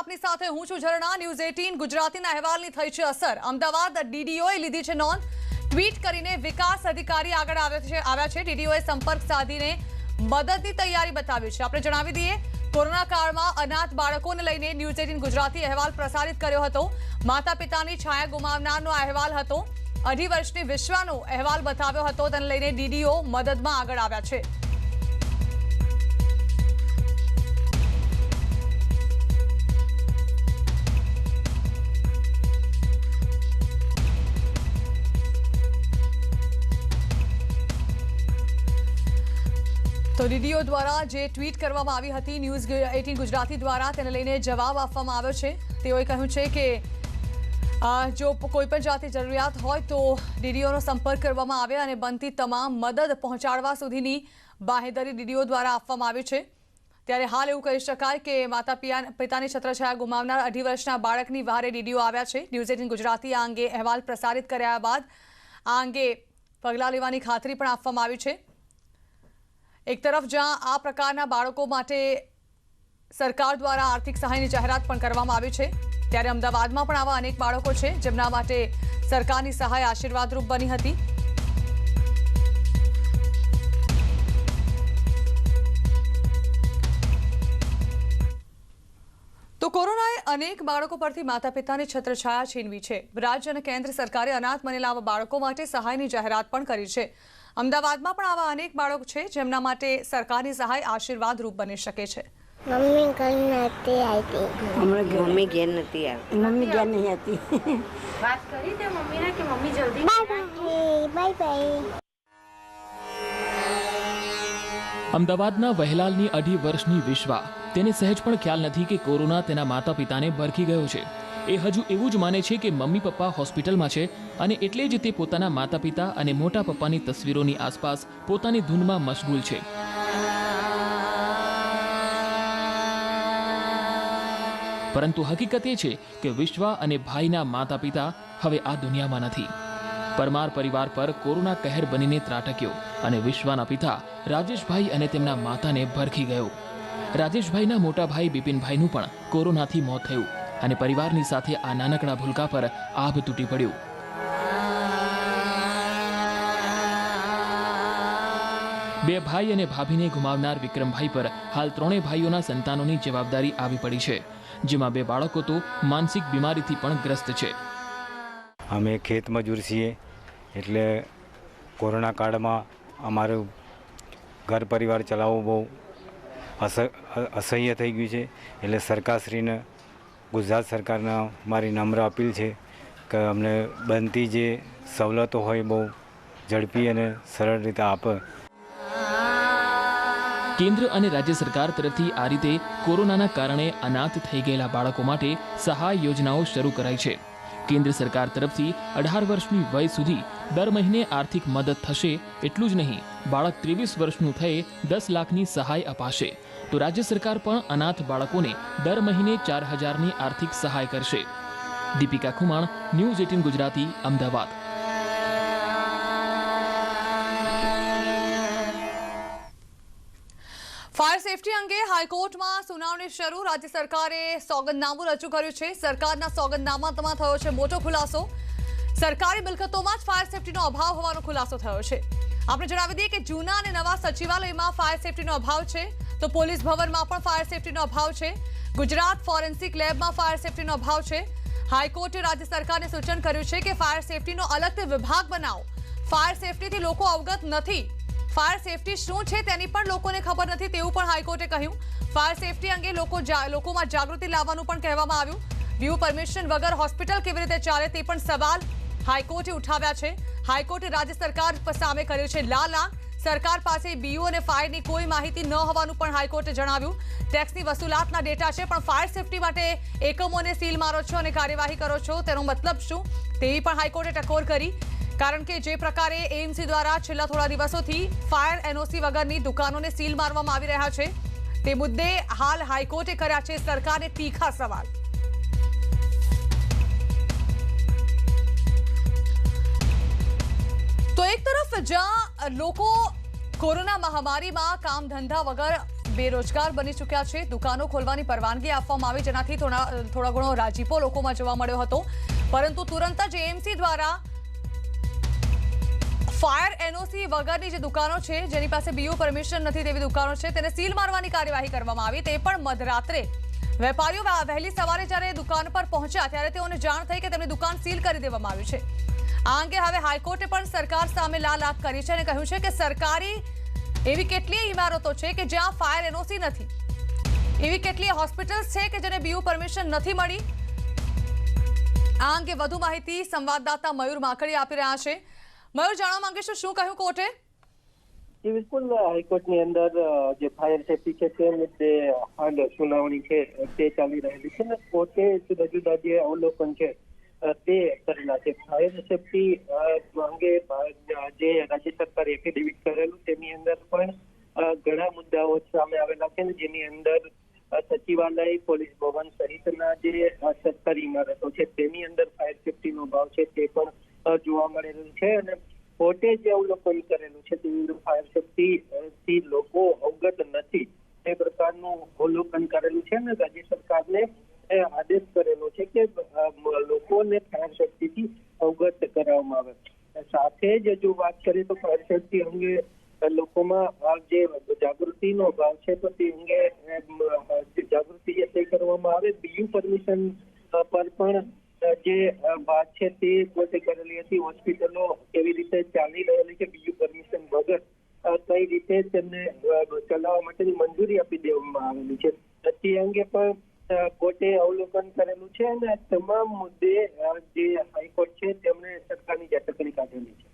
આપની સાથે હું છું ઝરણા। ન્યૂઝ 18 ગુજરાતીના અહેવાલની થઈ છે અસર। અમદાવાદ ડીડીઓએ લીધી છે નોંધ। ટ્વીટ કરીને વિકાસ અધિકારી આગળ આવ્યા છે। ડીડીઓએ સંપર્ક સાધીને મદદની તૈયારી બતાવી છે। આપણે જણાવી દઈએ, કોરોના કાળમાં અનાથ બાળકોને લઈને ન્યૂઝ 18 ગુજરાતી અહેવાલ પ્રસારિત કર્યો હતો। માતા પિતાની છાયા ગુમાવનારનો અહેવાલ હતો। 2.5 વર્ષની વિશ્વાનો અહેવાલ બતાવ્યો હતો। તેને લઈને ડીડીઓ મદદમાં આગળ આવ્યા છે। તો ડીડીઓ દ્વારા જે ટ્વીટ કરવામાં આવી હતી ન્યૂઝ 18 ગુજરાતી દ્વારા, તેને લઈને જવાબ આપવામાં આવ્યો છે। તેઓએ કહ્યું છે કે જો કોઈપણ જાતની જરૂરિયાત હોય તો ડીડીઓનો સંપર્ક કરવામાં આવે અને બનતી તમામ મદદ પહોંચાડવા સુધીની બાહેધરી ડીડીઓ દ્વારા આપવામાં આવી છે। ત્યારે હાલ એવું કહી શકાય કે માતા પિતાની છત્રછાયા ગુમાવનાર 2.5 વર્ષના બાળકની વહારે ડીડીઓ આવ્યા છે। ન્યૂઝ 18 ગુજરાતી આ અંગે અહેવાલ પ્રસારિત કર્યા બાદ આ અંગે પગલાં લેવાની ખાતરી પણ આપવામાં આવી છે। એક તરફ જ્યાં આ પ્રકારના બાળકો માટે સરકાર દ્વારા આર્થિક સહાયની જાહેરાત પણ કરવામાં આવી છે, ત્યારે અમદાવાદમાં પણ આવા અનેક બાળકો છે જેમના માટે સરકારની સહાય આશીર્વાદરૂપ બની હતી। તો કોરોનાએ અનેક બાળકો પરથી માતા પિતાની છત્રછાયા છીનવી છે। રાજ્ય અને કેન્દ્ર સરકારે અનાથ બનેલા આવા બાળકો માટે સહાયની જાહેરાત પણ કરી છે। અમદાવાદમાં પણ આવા અનેક બાળકો છે જેમના માટે સરકારની સહાય આશીર્વાદરૂપ બની શકે છે। મમ્મી ઘર નથી આવતી। મમ્મી ઘેર નથી આવતી। મમ્મી ઘેર નહીં આવતી। વાત કરી તે મમ્મીને કે મમ્મી જલ્દી બાય બાય। અમદાવાદના વહેલાલની 2.5 વર્ષની વિશ્વા, તેને સહેજ પણ ખ્યાલ નથી કે કોરોના તેના માતા પિતાને ભરખી ગયો છે। એ હજુ એવું જ માને છે કે મમ્મી પપ્પા હોસ્પિટલમાં છે અને એટલે જ તે પોતાના માતા પિતા અને મોટા પપ્પાની તસવીરોની આસપાસ પોતાની ધૂનમાં મશગુલ છે। પરંતુ હકીકત એ છે કે વિશ્વા અને ભાઈના માતા પિતા હવે આ દુનિયામાં નથી। પરમાર પરિવાર પર કોરોના કહેર બનીને ત્રાટક્યો અને વિશ્વાના પિતા રાજેશભાઈ અને તેમના માતાને ભરખી ગયો। રાજેશભાઈના મોટા ભાઈ બિપિનભાઈનું પણ કોરોનાથી મોત થયું અને પરિવારની સાથે આ નાનકડા ભૂલકા પર આભ તૂટી પડ્યું। બે ભાઈ અને ભાભીને ગુમાવનાર વિક્રમભાઈ પર હાલ 3 ભાઈઓના સંતાનોની જવાબદારી આવી પડી છે, જેમાં 2 બાળકો તો માનસિક બીમારીથી પણ ગ્રસ્ત છે। અમે ખેત મજૂર છીએ, એટલે કોરોના કાળમાં અમારું ઘર પરિવાર ચલાવવું બહુ અસહ્ય થઈ ગયું છે। એટલે સરકારશ્રીને, ગુજરાત સરકારને મારી નમ્ર અપીલ છે કે અમને બનતી જે સવલતો હોય બહુ ઝડપી અને સરળ રીતે આપે। કેન્દ્ર અને રાજ્ય સરકાર તરફથી આ રીતે કોરોનાના કારણે અનાથ થઈ ગયેલા બાળકો માટે સહાય યોજનાઓ શરૂ કરાઈ છે। કેન્દ્ર સરકાર તરફથી 18 વર્ષની વય સુધી દર મહિને આર્થિક મદદ થશે। એટલું જ નહીં, બાળક 23 વર્ષનું થયે 10 લાખની સહાય અપાશે। તો રાજ્ય સરકાર પણ અનાથ બાળકોને દર મહિને 4,000ની આર્થિક સહાય કરશે। Deepika Khuman, news 18 Gujarati, Ahmedabad. Fire safety અંગે હાઈકોર્ટમાં સુનાવણી શરૂ। રાજ્ય સરકારે સોગંદનામું રજૂ કર્યું છે। સરકારના સોગંદનામામાં થયો છે મોટો ખુલાસો। સરકારી મિલકતોમાં જ ફાયર સેફટીનો અભાવ હોવાનો ખુલાસો થયો છે। આપણે જણાવી દઈએ કે જૂના અને નવા સચિવાલયમાં ફાયર સેફટીનો અભાવ છે, તો પોલીસ ભવનમાં પણ ફાયર સેફટીનો અભાવ છે। ગુજરાત ફોરેન્સિક લેબમાં ફાયર સેફટીનો અભાવ છે। હાઈકોર્ટે રાજ્ય સરકારને સૂચન કર્યું છે કે ફાયર સેફટીનો અલગથી વિભાગ બનાવો। ફાયર સેફટીથી લોકો અવગત નથી। ફાયર સેફટી શું છે તેની પણ લોકોને ખબર નથી, તેવું પણ હાઈકોર્ટે કહ્યું। ફાયર સેફટી અંગે લોકોમાં જાગૃતિ લાવવાનું પણ કહેવામાં આવ્યું। વ્યૂ પરમિશન વગર હોસ્પિટલ કેવી રીતે ચાલે તે પણ સવાલ હાઈકોર્ટે ઉઠાવ્યા છે। હાઈકોર્ટે રાજ્ય સરકાર સામે કર્યું છે લાલ આંખ। સરકાર પાસે બીયુ અને ફાયરની કોઈ માહિતી ન હોવાનું પણ હાઈકોર્ટે જણાવ્યું। ટેક્સની વસૂલાતના ડેટા છે, પણ ફાયર સેફટી માટે એકમોને સીલ મારો છો અને કાર્યવાહી કરો છો, તેનો મતલબ શું, તેવી પણ હાઈકોર્ટે ટકોર કરી। કારણ કે જે પ્રકારે એએમસી દ્વારા છેલ્લા થોડા દિવસોથી ફાયર એનઓસી વગરની દુકાનોને સીલ મારવામાં આવી રહ્યા છે, તે મુદ્દે હાલ હાઈકોર્ટે કર્યા છે સરકારને તીખા સવાલ। તો એક તરફ જ્યાં લોકો કોરોના મહામારીમાં કામ ધંધા વગર બેરોજગાર બની ચૂક્યા છે. દુકાનો ખોલવાની પરવાનગી આપવામાં આવી, જેનાથી થોડા ઘણો રાજીપો લોકોમાં જોવા મળ્યો હતો. પરંતુ તુરંત જ એએમસી દ્વારા ફાયર એનઓસી વગરની જે દુકાનો છે, જેની પાસે બીયુ પરમિશન નથી તેવી દુકાનો છે, તેને સીલ મારવાની કાર્યવાહી કરવામાં આવી. તે પણ મધરાત્રે. વેપારીઓ વહેલી સવારે જ્યારે દુકાન પર પહોંચ્યા ત્યારે તેઓને જાણ થઈ કે તેમની દુકાન સીલ કરી દેવામાં આવી છે. આ અંગે હવે હાઈકોર્ટે પણ સરકાર સામે લાલ આંખ કરી છે અને કહ્યું છે કે સરકારી એવી કેટલીય ઇમારતો છે કે જ્યાં ફાયર એનઓસી નથી, એવી કેટલીય હોસ્પિટલ્સ છે કે જેને બીયુ પરમિશન નથી મળી. આ અંગે વધુ માહિતી સંવાદદાતા મયુર માકડી આપી રહ્યા છે. મયુર, જાણવા માંગીશું શું કહ્યું કોર્ટે? જી બિલકુલ, હાઈકોર્ટની અંદર જે ફાયર સેફટી છે તે મુદ્દે હાલ સુનાવણી છે તે ચાલી રહેલી છે ને કોર્ટે જુદા જુદા જે અવલોકન છે તે કરેલા છે. ફાયર સેફટી અંગે જે રાજ્ય સરકારે એફિડેવિટ કરેલું તેની અંદર પણ ઘણા મુદ્દાઓ સામે આવેલા છે, જેની અંદર સચિવાલય, પોલીસ ભવન સહિતના જે સરકારી ઇમારતો છે તેની અંદર ફાયર સેફટીનો ભાવ છે તે પણ જોવા મળેલું છે. અને કોર્ટે જે અવલોકન કરેલું છે તેની અંદર ફાયર સેફટી લોકો અવગત નથી તે પ્રકારનું અવલોકન કરેલું છે અને રાજ્ય સરકારને આદેશ કરેલો છે કે લોકોને ફાયર સેફટીથી અવગત કરાવવામાં આવે. સાથે જ જો વાત કરીએ તો ફાયર સેફટી અંગે લોકોમાં જે જાગૃતિનો અભાવ છે તો તે અંગે જાગૃતિ તે કરવામાં આવે. બીયુ પરમિશન પર પણ જે વાત છે તે કોર્ટે કરેલી હતી. હોસ્પિટલો કેવી રીતે ચાલી રહેલી છે બીયુ પરમિશન વગર, કઈ રીતે તેમને ચલાવવા માટેની મંજૂરી આપી દેવામાં આવેલી છે તે અંગે પણ કોર્ટે અવલોકન કરેલું છે. અને તમામ મુદ્દે જે હાઈકોર્ટ છે તેમણે સરકારની ઝાટકણી કાઢેલી છે.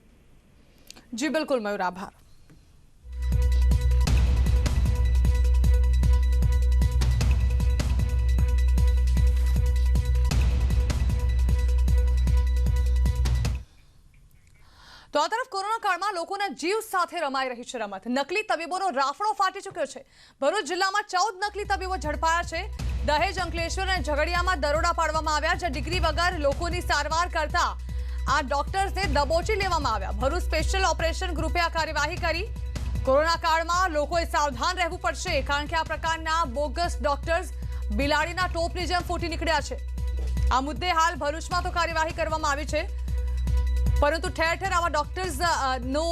જી બિલકુલ મયુર, આભાર. તો આ તરફ કોરોના કાળમાં લોકોના જીવ સાથે રમાઈ રહી છે રમત. નકલી તબીબોનો રાફડો ફાટી ચૂક્યો છે. ભરૂચ જિલ્લામાં 14 નકલી તબીબો ઝડપાયા છે. દહેજ, અંકલેશ્વર અને ઝઘડિયામાં દરોડા પાડવામાં આવ્યા, જ્યાં ડિગ્રી વગર લોકોની સારવાર કરતા આ ડોક્ટર્સને દબોચી લેવામાં આવ્યા. ભરૂચ સ્પેશિયલ ઓપરેશન ગ્રુપે આ કાર્યવાહી કરી. કોરોના કાળમાં લોકોએ સાવધાન રહેવું પડશે, કારણ કે આ પ્રકારના બોગસ ડોક્ટર્સ બિલાડીના ટોપની જેમ ફૂટી નીકળ્યા છે. આ મુદ્દે હાલ ભરૂચમાં તો કાર્યવાહી કરવામાં આવી છે, પરંતુ ઠેર ઠેર આવા ડોક્ટર્સ નો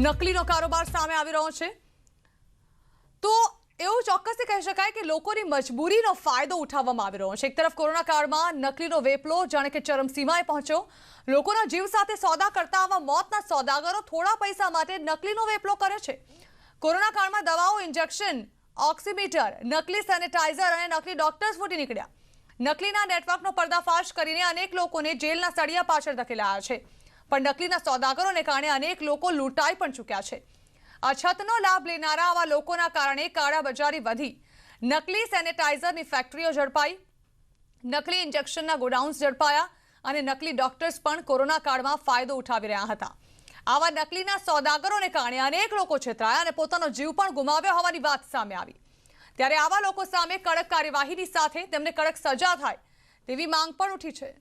નકલીનો કારોબાર સામે આવી રહ્યો છે. તો એવું ચોક્કસથી કહી શકાય કે લોકોની મજબૂરીનો ફાયદો ઉઠાવવામાં આવી રહ્યો છે. એક તરફ કોરોના કાળમાં નકલીનો વેપલો જાણે કે ચરમસીમાએ પહોંચ્યો. લોકોના જીવ સાથે સોદા કરતા આવા મોતના સોદાગરો થોડા પૈસા માટે નકલીનો વેપલો કરે છે. કોરોના કાળમાં દવાઓ, ઇન્જેક્શન, ઓક્સીમીટર, નકલી સેનેટાઇઝર અને નકલી ડોક્ટર્સ ફૂટી નીકળ્યા. નકલીના નેટવર્કનો પર્દાફાશ કરીને અનેક લોકોને જેલના સળિયા પાછળ ધકેલાયા છે. પણ નકલીના સોદાગરોને કારણે અનેક લોકો લૂંટાઈ પણ ચૂક્યા છે. અછતનો લાભ લેનારા આવા લોકોના કારણે કાળાબજારી વધી. નકલી સેનેટાઇઝરની ફેક્ટરીઓ ઝડપાઈ, નકલી ઇન્જેક્શનના ગોડાઉન્સ ઝડપાયા અને નકલી ડોક્ટર્સ પણ કોરોના કાળમાં ફાયદો ઉઠાવી રહ્યા હતા. આવા નકલીના સોદાગરોને કારણે અનેક લોકો છેતરાયા અને પોતાનો જીવ પણ ગુમાવ્યો હોવાની વાત સામે આવી. ત્યારે આવા લોકો સામે કડક કાર્યવાહીની સાથે તેમને કડક સજા થાય તેવી માંગ પણ ઉઠી છે.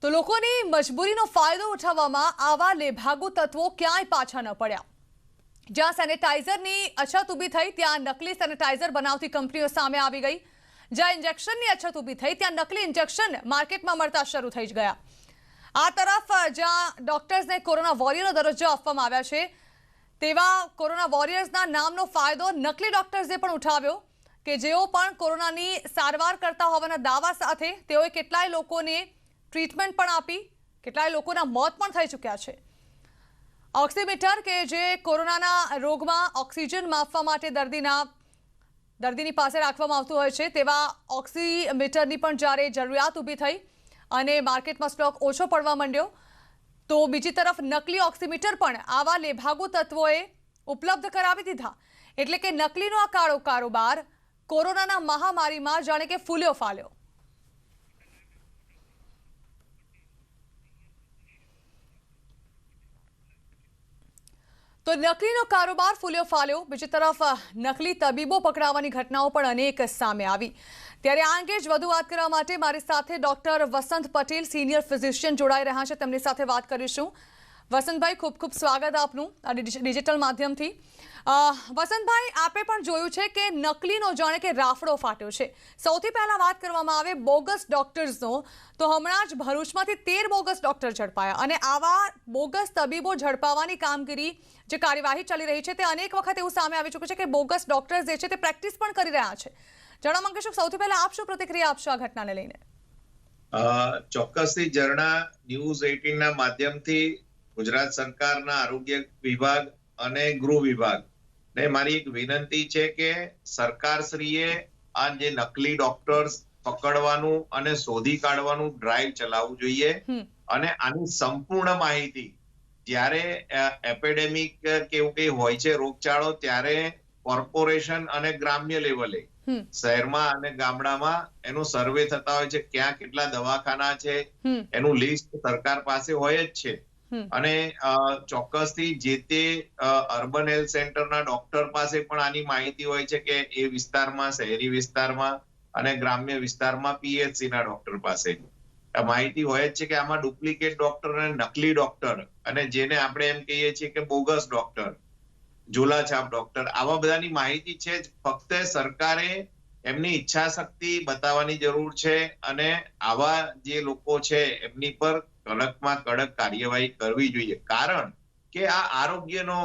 તો લોકોની મજબૂરીનો ફાયદો ઉઠાવવામાં આવા લેભાગુ તત્વો ક્યાંય પાછા ન પડ્યા. જ્યાં સેનેટાઇઝરની અછત ઊભી થઈ ત્યાં નકલી સેનેટાઇઝર બનાવતી કંપનીઓ સામે આવી ગઈ. જ્યાં ઇન્જેક્શનની અછત ઊભી થઈ ત્યાં નકલી ઇન્જેક્શન માર્કેટમાં મળતા શરૂ થઈ ગયા. આ તરફ જ્યાં ડોક્ટર્સને કોરોના વોરિયરનો દરજ્જો આપવામાં આવ્યા છે, તેવા કોરોના વોરિયર્સના નામનો ફાયદો નકલી ડોક્ટર્સે પણ ઉઠાવ્યો કે જેઓ પણ કોરોનાની સારવાર કરતા હોવાના દાવા સાથે તેઓએ કેટલાય લોકોને ટ્રીટમેન્ટ પણ આપી, કેટલાય લોકોના મોત પણ થઈ ચૂક્યા છે. ઓક્સીમીટર કે જે કોરોનાના રોગમાં ઓક્સિજન માપવા માટે દર્દીની પાસે રાખવામાં આવતું હોય છે, તેવા ઓક્સીમીટરની પણ જ્યારે જરૂરિયાત ઊભી થઈ અને માર્કેટમાં સ્ટોક ઓછો પડવા માંડ્યો, તો બીજી તરફ નકલી ઓક્સીમીટર પણ આવા લેભાગુ તત્વોએ ઉપલબ્ધ કરાવી દીધા. એટલે કે નકલીનો આ કાળો કારોબાર કોરોનાના મહામારીમાં જાણે કે ફૂલ્યો ફાલ્યો. તો નકલીનો કારોબાર ફૂલ્યો ફાલ્યો. બીજી તરફ નકલી તબીબો પકડાવાની ઘટનાઓ પણ અનેક સામે આવી. ત્યારે આ અંગે જ વધુ વાત કરવા માટે મારી સાથે ડોક્ટર વસંત પટેલ, સિનિયર ફિઝિશિયન જોડાઈ રહ્યા છે. તેમની સાથે વાત કરીશું. વસંતભાઈ, ખૂબ ખૂબ સ્વાગત આપનું આ ડિજિટલ માધ્યમથી. વસંતભાઈ, આપે પણ જોયું છે કે નકલીનો જાણે કે રાફડો ફાટ્યો છે. સૌથી પહેલા વાત કરવામાં આવે બોગસ ડોક્ટર્સનો, તો હમણાં જ ભરૂચમાંથી 13 બોગસ ડોક્ટર ઝડપાયા અને આવા બોગસ તબીબો ઝડપાવવાની કામગીરી, જે કાર્યવાહી ચાલી રહી છે, તે અનેક વખત એવું સામે આવી ચૂક્યું છે કે બોગસ ડોક્ટર્સ જે છે તે પ્રેક્ટિસ પણ કરી રહ્યા છે. જણાવવા માંગીશું, સૌથી પહેલા આપ શું પ્રતિક્રિયા આપશો આ ઘટનાને લઈને? ચોક્કસથી ઝરણા ન્યૂઝ 18 ના માધ્યમથી ગુજરાત સરકારના આરોગ્ય વિભાગ અને ગૃહ વિભાગ ને મારી એક વિનંતી છે કે સરકારશ્રીએ આ જે નકલી ડોક્ટર્સ પકડવાનું અને શોધી કાઢવાનું ડ્રાઈવ ચલાવવું જોઈએ અને આની સંપૂર્ણ માહિતી જ્યારે એપિડેમિક કે એવું કઈ હોય છે રોગચાળો, ત્યારે કોર્પોરેશન અને ગ્રામ્ય લેવલે શહેરમાં અને ગામડામાં એનો સર્વે થતા હોય છે. ક્યાં કેટલા દવાખાના છે એનું લિસ્ટ સરકાર પાસે હોય જ છે. અને ચોક્કસથી જે તે અર્બન હેલ્થ સેન્ટરના ડોક્ટર પાસે પણ આની માહિતી હોય છે કે એ વિસ્તારમાં, શહેરી વિસ્તારમાં અને ગ્રામ્ય વિસ્તારમાં પીએચસી ના ડોક્ટર પાસે માહિતી હોય જ છે કે આમાં ડુપ્લિકેટ ડોક્ટર અને નકલી ડોક્ટર, અને જેને આપણે એમ કહીએ છીએ કે બોગસ ડોક્ટર, ઝોલાછાપ ડોક્ટર, આવા બધાની માહિતી છે જ. ફક્ત સરકારે એમની ઈચ્છા શક્તિ બતાવવાની જરૂર છે અને આવા જે લોકો છે એમની પર કડકમાં કડક કાર્યવાહી કરવી જોઈએ. કારણ કે આ આરોગ્યનો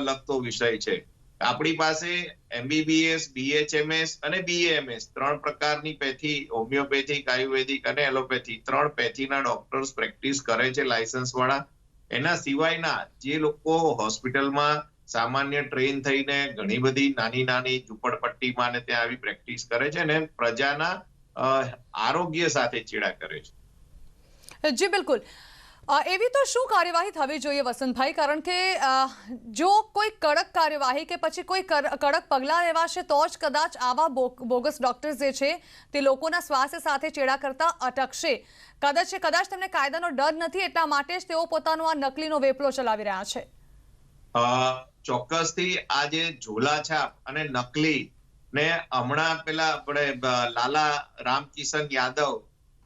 લગતો વિષય છે. આપણી પાસે MBBS, BHMS અને BAMS 3 પ્રકારની પેથી, હોમિયોપેથિક, આયુર્વેદિક અને એલોપેથી 3 પેથીના ડોક્ટર્સ પ્રેક્ટિસ કરે છે લાયસન્સ વાળા. એના સિવાયના જે લોકો હોસ્પિટલમાં સામાન્ય ટ્રેન થઈને ઘણી બધી નાની નાની ઝૂંપડપટ્ટીમાં ને ત્યાં આવી પ્રેક્ટિસ કરે છે અને પ્રજાના આરોગ્ય સાથે ચેડા કરે છે. જી બિલકુલ. એવી તો શું કાર્યવાહી થવી જોઈએ વસંતભાઈ? કારણ કે જો કોઈ કડક કાર્યવાહી કે પછી કોઈ કડક પગલાં લેવાશે તો જ કદાચ આવા બોગસ ડોક્ટર્સ જે છે તે લોકોના સ્વાસ્થ્ય સાથે ચેડા કરતા અટકશે. કદાચ તેમને કાયદાનો ડર નથી, એટલા માટે જ તેઓ પોતાનો આ નકલીનો વેપલો ચલાવી રહ્યા છે. ચોક્કસથી આ જે ઝોલાછાપ અને નકલી ને હમણાં પેલા આપણે લાલા રામકિશન યાદવ,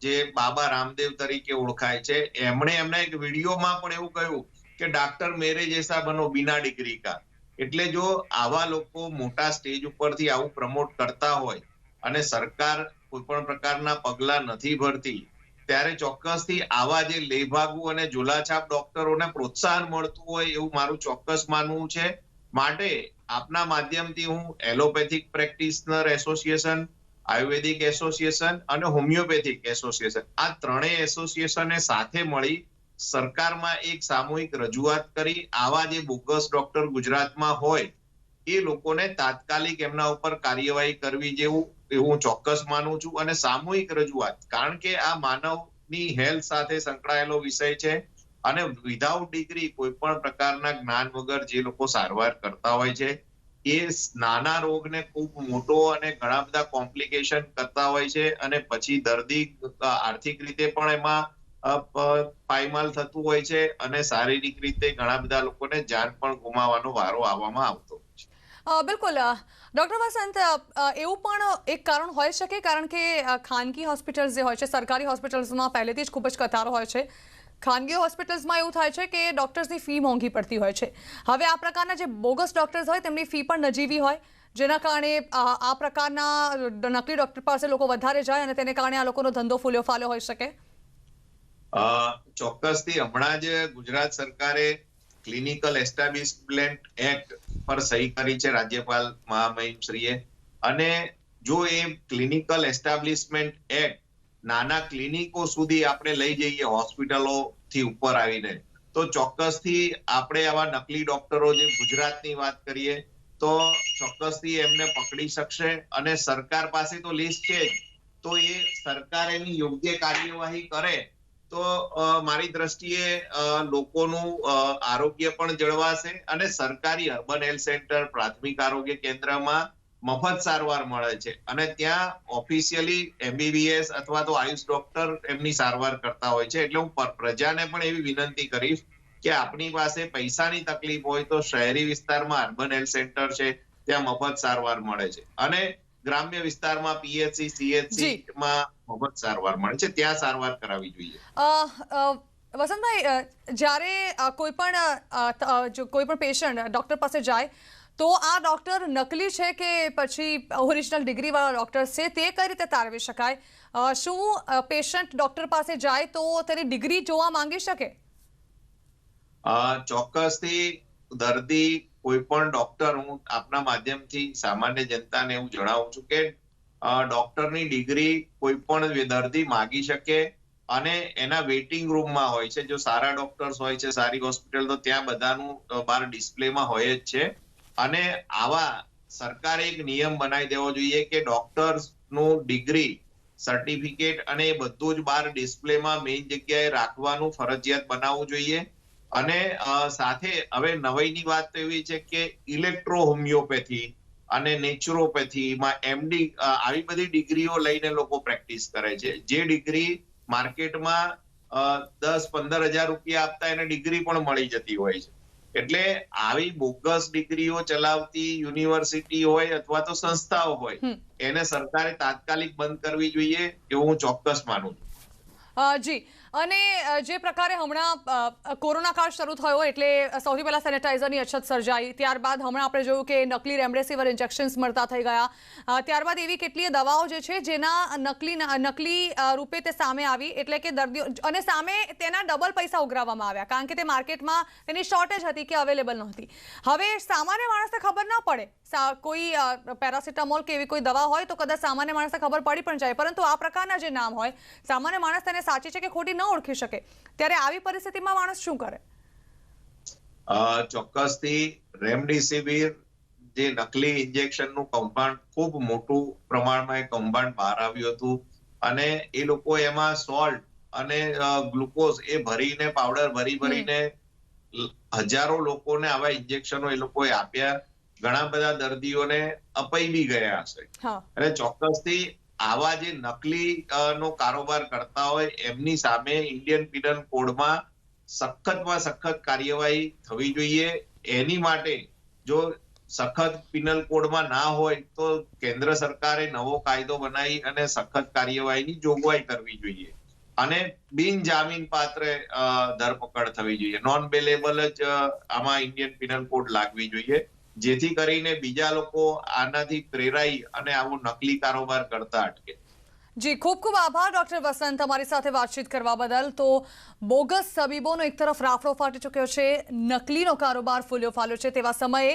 જે બાબા રામદેવ તરીકે ઓળખાય છે, એમણે એક વિડીયોમાં પણ એવું કહ્યું કે ડાક્ટર મેરે જૈસા બનો બિના ડિગ્રી કા. એટલે જો આવા લોકો મોટા સ્ટેજ ઉપરથી આવું પ્રમોટ કરતા હોય અને સરકાર કોઈ પણ પ્રકારના પગલા નથી ભરતી, ત્યારે ચોક્કસથી આવા જે લેભાગુ અને ઝોલાછાપ ડોક્ટરોને પ્રોત્સાહન મળતું હોય એવું મારું ચોક્કસ માનવું છે. માટે આપના માધ્યમથી હું એલોપેથિક પ્રેક્ટિશનર એસોસિએશન, આયુર્વેદિક એસોસિએશન અને હોમિયોપેથિક એસોસિએશન, આ ત્રણેય એસોસિએશને સાથે મળી સરકારમાં એક સામૂહિક રજૂઆત કરી આવા જે બોગસ ડોક્ટર ગુજરાતમાં હોય એ લોકોને તાત્કાલિક એમના ઉપર કાર્યવાહી કરવી જેવું એવું ચોક્કસ માનું છું. અને સામૂહિક રજૂઆત, કારણ કે આ માનવની હેલ્થ સાથે સંકળાયેલો વિષય છે અને વિધાઉટ ડિગ્રી કોઈ પણ પ્રકારના જ્ઞાન વગર જે લોકો સારવાર કરતા હોય છે એ નાના રોગને ખૂબ મોટો અને ઘણા બધા કોમ્પ્લિકેશન કરતા હોય છે અને પછી દર્દી આર્થિક રીતે પણ એમાં પાયમાલ થતું હોય છે અને શારીરિક રીતે ઘણા બધા લોકોને જાન પણ ગુમાવવાનો વારો આવવામાં આવતો હોય છે. બિલકુલ. ડોક્ટર વસંત, એવું પણ એક કારણ હોઈ શકે, કારણ કે ખાનગી હોસ્પિટલ્સ જે હોય છે, સરકારી હોસ્પિટલ્સમાં પહેલેથી જ ખૂબ જ કતારો હોય છે. ખાનગી હોસ્પિટલ્સમાં એવું થાય છે કે ડોક્ટર્સની ફી મોંઘી પડતી હોય છે. હવે આ પ્રકારના જે બોગસ ડોક્ટર્સ હોય તેમની ફી પણ નજીવી હોય, જેના કારણે આ પ્રકારના નકલી ડોક્ટર પાસે લોકો વધારે જાય અને તેને કારણે આ લોકોનો ધંધો ફૂલ્યો ફાલ્યો હોઈ શકે. ચોક્કસથી હમણાં જ ગુજરાત સરકારે ક્લિનિકલ એસ્ટાબ્લિશમેન્ટ એક્ટ પર સહી કરી છે રાજ્યપાલ મહામહિમશ્રીએ. અને જો એ ક્લિનિકલ એસ્ટાબ્લિશમેન્ટ એક્ટ નાના ક્લિનિકો સુધી આપણે લઈ જઈએ હોસ્પિટલો થી ઉપર આવીને, તો ચોક્કસથી આપણે આવા નકલી ડોક્ટરો, જે ગુજરાતની વાત કરીએ તો ચોક્કસથી એમને પકડી શકશે. અને સરકાર પાસે તો લિસ્ટ છે જ, તો એ સરકાર એની યોગ્ય કાર્યવાહી કરે તો મારી દ્રષ્ટિએ લોકોનું આરોગ્ય પણ જળવાશે અને સરકારી અર્બન હેલ્થ સેન્ટર, પ્રાથમિક આરોગ્ય કેન્દ્રમાં મફત સારવાર મળે છે અને ત્યાં ઓફિશિયલી MBBS અથવા તો આયુષ ડોક્ટર એમની સારવાર કરતા હોય છે. એટલે હું પ્રજાને પણ એવી વિનંતી કરીશ કે આપણી પાસે પૈસાની તકલીફ હોય તો શહેરી વિસ્તારમાં અર્બન હેલ્થ સેન્ટર છે, ત્યાં મફત સારવાર મળે છે, અને ગ્રામ્ય વિસ્તારમાં PHC CHC માં મફત સારવાર મળે છે, ત્યાં સારવાર કરાવવી જોઈએ. વસંતભાઈ, જ્યારે કોઈ પણ પેશન્ટ ડોક્ટર પાસે જાય તો આ ડોક્ટર નકલી છે કે પછી ઓરિજિનલ ડિગ્રી વાળા ડોક્ટર છે, તે કઈ રીતે તારવી શકાય? શું પેશન્ટ ડોક્ટર પાસે જાય તો તેની ડિગ્રી જોવા માંગી શકે? ચોક્કસથી દર્દી કોઈ પણ ડોક્ટર, હું આપના માધ્યમથી સામાન્ય જનતાને એવું જણાવું છું કે ડોક્ટરની ડિગ્રી કોઈ પણ દર્દી માગી શકે, અને એના વેઇટિંગ રૂમમાં હોય છે. જો સારા ડોક્ટર્સ હોય છે, સારી હોસ્પિટલ, તો ત્યાં બધાનું બહાર ડિસ્પ્લેમાં હોય જ છે. અને આવા સરકારે એક નિયમ બનાવી દેવો જોઈએ કે ડોક્ટર્સનું ડિગ્રી સર્ટિફિકેટ અને એ બધું જ બહાર ડિસ્પ્લેમાં મેઇન જગ્યાએ રાખવાનું ફરજિયાત બનાવવું જોઈએ. અને સાથે હવે નવાઈની વાત તો એવી છે કે ઇલેક્ટ્રો હોમિયોપેથી અને નેચરોપેથીમાં MD આવી બધી ડિગ્રીઓ લઈને લોકો પ્રેક્ટિસ કરે છે, જે ડિગ્રી માર્કેટમાં 10-15 હજાર રૂપિયા આપતા એને ડિગ્રી પણ મળી જતી હોય છે. એટલે આવી બોગસ ડિગ્રીઓ ચલાવતી યુનિવર્સિટી હોય અથવા તો સંસ્થાઓ હોય, એને સરકારે તાત્કાલિક બંધ કરવી જોઈએ, એવું હું ચોક્કસ માનું છું. જી, અને જે પ્રકારે હમણાં કોરોના કાળ શરૂ થયો એટલે સૌથી પહેલા સેનેટાઇઝરની અછત સર્જાઈ, ત્યારબાદ હમણાં આપણે જોયું કે નકલી રેમડેસિવિર ઇન્જેક્શન્સ મળતા થઈ ગયા, ત્યારબાદ એવી કેટલીય દવાઓ જે છે જેના નકલી રૂપે તે સામે આવી, એટલે કે દર્દીઓ, અને સામે તેના ડબલ પૈસા ઉઘરાવવામાં આવ્યા કારણ કે તે માર્કેટમાં તેની શોર્ટેજ હતી કે અવેલેબલ નહોતી. હવે સામાન્ય માણસને ખબર ન પડે, કોઈ પેરાસિટામોલ કે એવી કોઈ દવા હોય તો કદાચ સામાન્ય માણસને ખબર પડી પણ જાય, પરંતુ આ પ્રકારના જે નામ હોય, સામાન્ય માણસ તેને સાચી છે કે ખોટી ન ઓળખી શકે, ત્યારે આવી પરિસ્થિતિમાં માણસ શું કરે? ચોક્કસથી રેમડેસિવિર જે નકલી ઇન્જેક્શનનું કૌભાંડ, ખૂબ મોટું પ્રમાણમાં કૌભાંડ બહાર આવ્યું હતું, અને એ લોકો એમાં સોલ્ટ અને ગ્લુકોઝ એ ભરીને, પાવડર ભરીને હજારો લોકોને આવા ઇન્જેક્શનો એ લોકોએ આપ્યા. ઘણા બધા દર્દીઓને અપાઈ બી ગયા હશે. અને ચોક્કસથી આવા જે નકલી નો કારોબાર કરતા હોય એમની સામે ઇન્ડિયન પિનલ કોડમાં સખતમાં સખત કાર્યવાહી થવી જોઈએ. એની માટે જો સખત પિનલ કોડમાં ના હોય તો કેન્દ્ર સરકારે નવો કાયદો બનાવી અને સખત કાર્યવાહીની જોગવાઈ કરવી જોઈએ, અને બિનજામીન પાત્ર ધરપકડ થવી જોઈએ. નોન બેલેબલ જ આમાં ઇન્ડિયન પિનલ કોડ લાગવી જોઈએ, જેથી કરીને બીજા લોકો આનાથી પ્રેરાઈ અને આવો નકલી કારોબાર કરતા અટકે. જી, ખૂબ ખૂબ આભાર ડોક્ટર વસંત, તમારી સાથે વાતચીત કરવા બદલ. તો બોગસ તબીબોનો એક તરફ રાફડો ફાટી ચૂક્યો છે, નકલીનો કારોબાર ફૂલ્યો ફાલ્યો છે, તેવા સમયે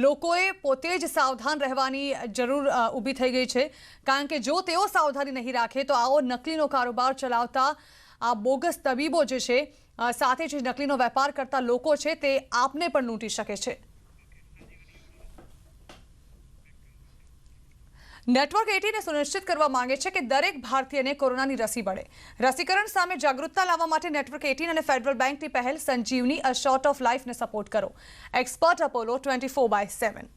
લોકોએ પોતે જ સાવધાન રહેવાની જરૂર ઊભી થઈ ગઈ છે, કારણ કે જો તેઓ સાવધાની નહીં રાખે તો આવો નકલીનો કારોબાર ચલાવતા આ બોગસ તબીબો જે છે, સાથે જ નકલીનો વેપાર કરતા લોકો છે, તે આપને પણ લૂંટી શકે છે. નેટવર્ક 18 સુનિશ્ચિત કરવા માંગે છે કે દરેક ભારતીયને કોરોનાની રસી મળે. રસીકરણ સામે જાગૃતતા લાવવા માટે નેટવર્ક 18 અને ફેડરલ બેંકની પહેલ સંજીવની અ શોર્ટ ઓફ લાઈફને સપોર્ટ કરો. Expert Apollo 24/7.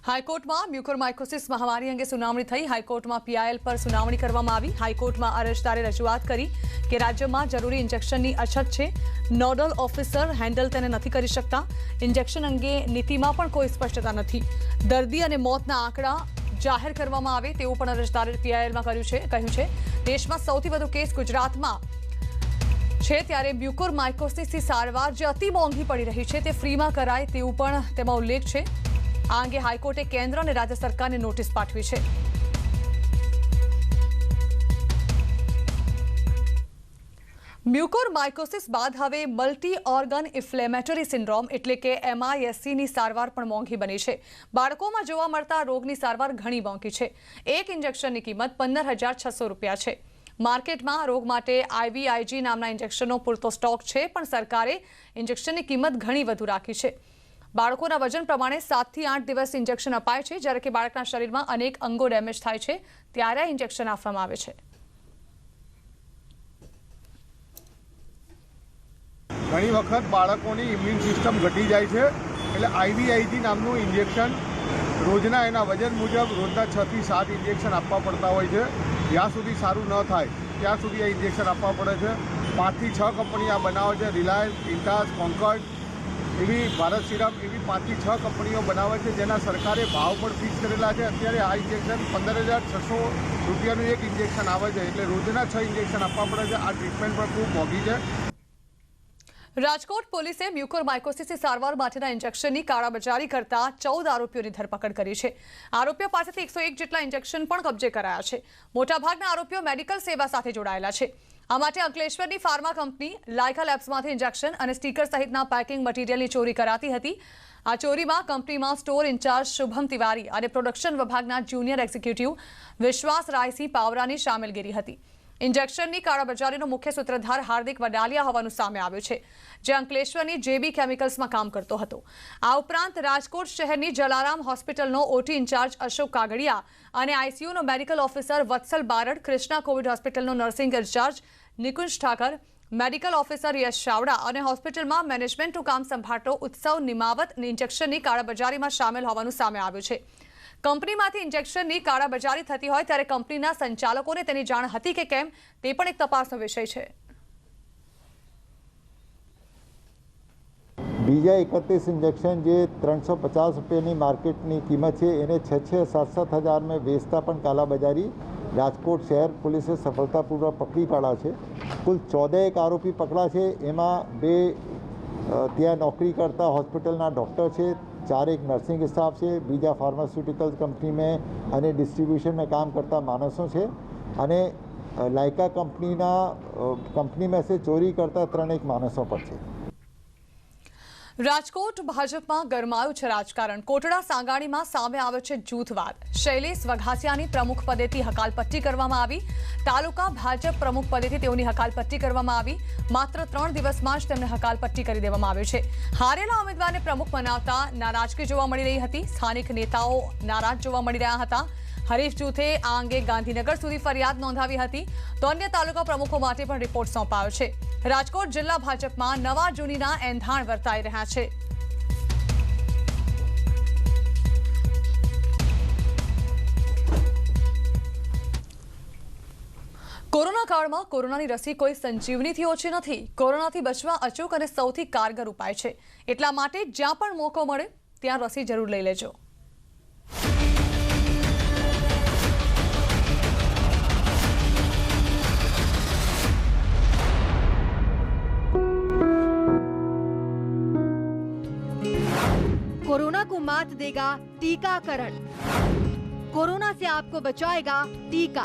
હાઈકોર્ટમાં મ્યુકોરમાઇકોસિસ મહામારી અંગે સુનાવણી થઈ. હાઈકોર્ટમાં PIL પર સુનાવણી કરવામાં આવી. હાઈકોર્ટમાં અરજદારે રજૂઆત કરી કે રાજ્યમાં જરૂરી ઇન્જેક્શનની અછત છે, નોડલ ઓફિસર હેન્ડલ તેને નથી કરી શકતા, ઇન્જેક્શન અંગે નીતિમાં પણ કોઈ સ્પષ્ટતા નથી, દર્દી અને મોતના આંકડા જાહેર કરવામાં આવે તેવું પણ અરજદારે PILમાં કહ્યું છે. દેશમાં સૌથી વધુ કેસ ગુજરાતમાં છે, ત્યારે મ્યુકોરમાઇકોસિસની સારવાર જે અતિ મોંઘી પડી રહી છે તે ફ્રીમાં કરાય તેવું પણ તેમાં ઉલ્લેખ છે. આ અંગે હાઈકોર્ટે કેન્દ્ર અને રાજ્ય સરકારને નોટિસ પાઠવી છે. મ્યુકોરમાઇકોસિસ બાદ હવે મલ્ટી ઓર્ગન ઇન્ફ્લેમેટરી સિન્ડ્રોમ એટલે કે MISCની સારવાર પણ મોંઘી બની છે. બાળકોમાં જોવા મળતા રોગની સારવાર ઘણી મોંઘી છે. એક ઇન્જેક્શનની કિંમત 15,600 રૂપિયા છે. માર્કેટમાં રોગ માટે IVIG નામના ઇન્જેક્શનનો પૂરતો સ્ટોક છે, પણ સરકારે ઇન્જેક્શનની કિંમત ઘણી વધુ રાખી છે. બાળકોના વજન પ્રમાણે 7 થી 8 દિવસ ઇન્જેક્શન અપાય છે, જ્યારે કે બાળકના શરીરમાં અનેક અંગો ડેમેજ થાય છે ત્યારે ઇન્જેક્શન આપવામાં આવે છે. ઘણી વખત બાળકોની ઇમ્યુન સિસ્ટમ ઘટી જાય છે, એટલે IVIG નામનું ઇન્જેક્શન રોજના એના વજન મુજબ રોજના 6 થી 7 ઇન્જેક્શન આપવા પડતા હોય છે. જ્યાં સુધી સારું ન થાય ત્યાં સુધી આ ઇન્જેક્શન આપવા પડે છે. 5 થી 6 કંપની આ બનાવે છે. રિલાયન્સ, ઇન્ટાસ, કોન્કર્ડ એવી ભારત સિરમ એવી 5 થી 6 કંપનીઓ બનાવે છે, જેના સરકારે ભાવ પણ ફિક્સ કરેલા છે. અત્યારે આ ઇન્જેક્શન 15,600 રૂપિયાનું એક ઇન્જેક્શન આવે છે, એટલે રોજના 6 ઇન્જેક્શન આપવા પડે છે. આ ટ્રીટમેન્ટ પણ ખૂબ મોંઘી છે. રાજકોટ પોલીસે મ્યુકોરમાઇકોસિસની સારવાર માટેના ઇન્જેક્શનની કાળાબજારી કરતા 14 આરોપીઓની ધરપકડ કરી છે. આરોપીઓ પાસેથી 101 જેટલા ઇન્જેક્શન પણ કબજે કરાયા છે. મોટાભાગના આરોપીઓ મેડિકલ સેવા સાથે જોડાયેલા છે. આ માટે અંકલેશ્વરની ફાર્મા કંપની લાયકા લેબ્સમાંથી ઇન્જેક્શન અને સ્ટીકર સહિતના પેકિંગ મટીરિયલની ચોરી કરાતી હતી. આ ચોરીમાં કંપનીમાં સ્ટોર ઇન્ચાર્જ શુભમ તિવારી અને પ્રોડક્શન વિભાગના જુનિયર એક્ઝિક્યુટિવ વિશ્વાસ રાયસિંહ પાવરાની સામેલગીરી હતી. ઇન્જેક્શનની કાળાબજારીનો મુખ્ય સૂત્રધાર હાર્દિક વડાલિયા હોવાનું સામે આવ્યું છે, જે અંકલેશ્વરની જેબી કેમિકલ્સમાં કામ કરતો હતો. આ ઉપરાંત રાજકોટ શહેરની જલારામ હોસ્પિટલનો ઓટી ઇન્ચાર્જ અશોક કાગડિયા અને આઈસીયુનો medical officer Vatsal Barad, Krishna covid હોસ્પિટલનો nursing in charge Nikunj Thakar, medical officer Yash Chavda અને હોસ્પિટલમાં મેનેજમેન્ટનું કામ સંભાળતો ઉત્સવ નિમાવત ઇન્જેક્શનની કાળાબજારીમાં સામેલ હોવાનું સામે આવ્યું છે. કંપનીમાંથી ઇન્જેક્શનની કાળાબજારી થતી હોય ત્યારે કંપનીના સંચાલકોને તેની જાણ હતી કે કેમ તે પણ એક તપાસનો વિષય છે. બીજા 31 ઇન્જેક્શન જે 350 રૂપિયાની માર્કેટની કિંમત છે એને 6-7 હજારમાં વેચતા પણ કાલાબજારી રાજકોટ શહેર પોલીસે સફળતાપૂર્વક પકડી પાડ્યા છે. કુલ 14 આરોપી પકડા છે. એમાં 2 ત્યાં નોકરી કરતા હોસ્પિટલના ડૉક્ટર છે, 4 નર્સિંગ સ્ટાફ છે, બીજા ફાર્માસ્યુટિકલ્સ કંપની में અને ડિસ્ટ્રીબ્યુશન में काम करता मानसों છે અને લાયકા કંપની में से ચોરી કરતા 3 માણસો પર છે. રાજકોટ ભાજપમાં ગરમાયું છે રાજકારણ. કોટડા સાંગાણીમાં સામે આવ્યો છે જૂથવાદ. શૈલેષ વઘાસિયાની પ્રમુખ પદેથી હકાલપટ્ટી કરવામાં આવી. તાલુકા ભાજપ પ્રમુખ પદેથી તેઓની હકાલપટ્ટી કરવામાં આવી. માત્ર 3 દિવસમાં જ તેમને હકાલપટ્ટી કરી દેવામાં આવી છે. હારેલા ઉમેદવારને પ્રમુખ બનાવતા નારાજગી જોવા મળી રહી હતી. સ્થાનિક નેતાઓ નારાજ જોવા મળી રહ્યા હતા. હરીફ જૂથે આ અંગે ગાંધીનગર સુધી ફરિયાદ નોંધાવી હતી, તો અન્ય તાલુકા પ્રમુખો માટે પણ રિપોર્ટ સોંપાયો છે. રાજકોટ જિલ્લા ભાજપમાં નવા જૂનીના એંધાણ વર્તાઈ રહ્યા છે. કોરોના કાળમાં કોરોનાની રસી કોઈ સંજીવનીથી ઓછી નથી. કોરોનાથી બચવા અચૂક અને સૌથી કારગર ઉપાય છે. એટલા માટે જ્યાં પણ મોકો મળે ત્યાં રસી જરૂર લઈ લેજો. कोरोना को मात देगा टीकाकरण. कोरोना से आपको बचाएगा टीका,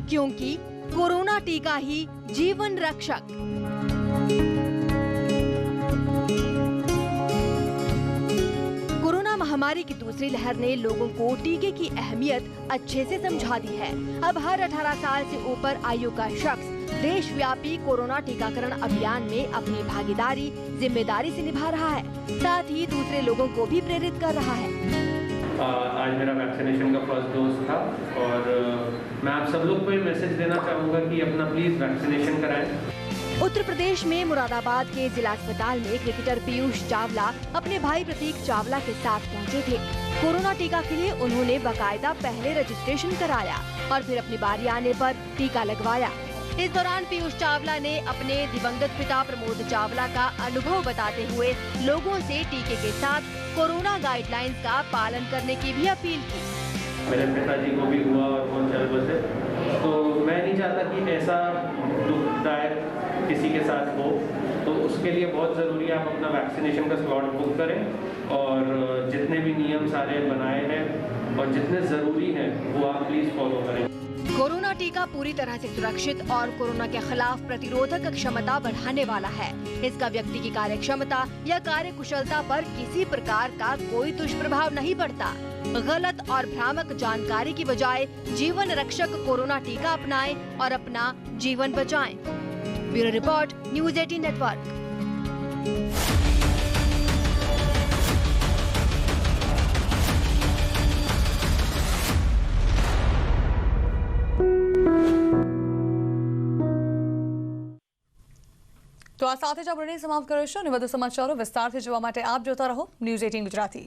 क्योंकि कोरोना टीका ही जीवन रक्षक. कोरोना महामारी की दूसरी लहर ने लोगों को टीके की अहमियत अच्छे से समझा दी है. अब हर 18 साल से ऊपर आयु का शख्स देशव्यापी कोरोना टीकाकरण अभियान में अपनी भागीदारी जिम्मेदारी से निभा रहा है. साथ ही दूसरे लोगों को भी प्रेरित कर रहा है. आज मेरा वैक्सीनेशन का फर्स्ट डोज था और मैं आप सब लोग को ये मैसेज देना चाहूँगा कि अपना प्लीज वैक्सीनेशन कराएं. उत्तर प्रदेश में मुरादाबाद के जिला अस्पताल में क्रिकेटर पीयूष चावला अपने भाई प्रतीक चावला के साथ पहुंचे थे. कोरोना टीका के लिए उन्होंने बाकायदा पहले रजिस्ट्रेशन कराया और फिर अपनी बारी आने पर टीका लगवाया. इस दौरान पीयूष चावला ने अपने दिवंगत पिता प्रमोद चावला का अनुभव बताते हुए लोगों से टीके के साथ कोरोना गाइडलाइंस का पालन करने की भी अपील की. मेरे पिताजी को भी हुआ और वो चल बसे, तो मैं नहीं चाहता कि ऐसा दुखदायक किसी के साथ हो, तो उसके लिए बहुत ज़रूरी है आप अपना वैक्सीनेशन का स्लॉट बुक करें और जितने भी नियम सारे बनाए हैं और जितने ज़रूरी हैं वो आप प्लीज़ फॉलो करें. कोरोना टीका पूरी तरह से सुरक्षित और कोरोना के खिलाफ प्रतिरोधक क्षमता बढ़ाने वाला है. इसका व्यक्ति की कार्य क्षमता या कार्य कुशलता पर किसी प्रकार का कोई दुष्प्रभाव नहीं पड़ता. गलत और भ्रामक जानकारी की बजाय जीवन रक्षक कोरोना टीका अपनाएं और अपना जीवन बचाएं. Bureau report, news 18 network. તો આ સાથે જ આપણે સમાપ્ત કરીશું અને વધુ સમાચારો વિસ્તારથી જોવા માટે આપ જોતા રહો ન્યૂઝ 18 ગુજરાતી.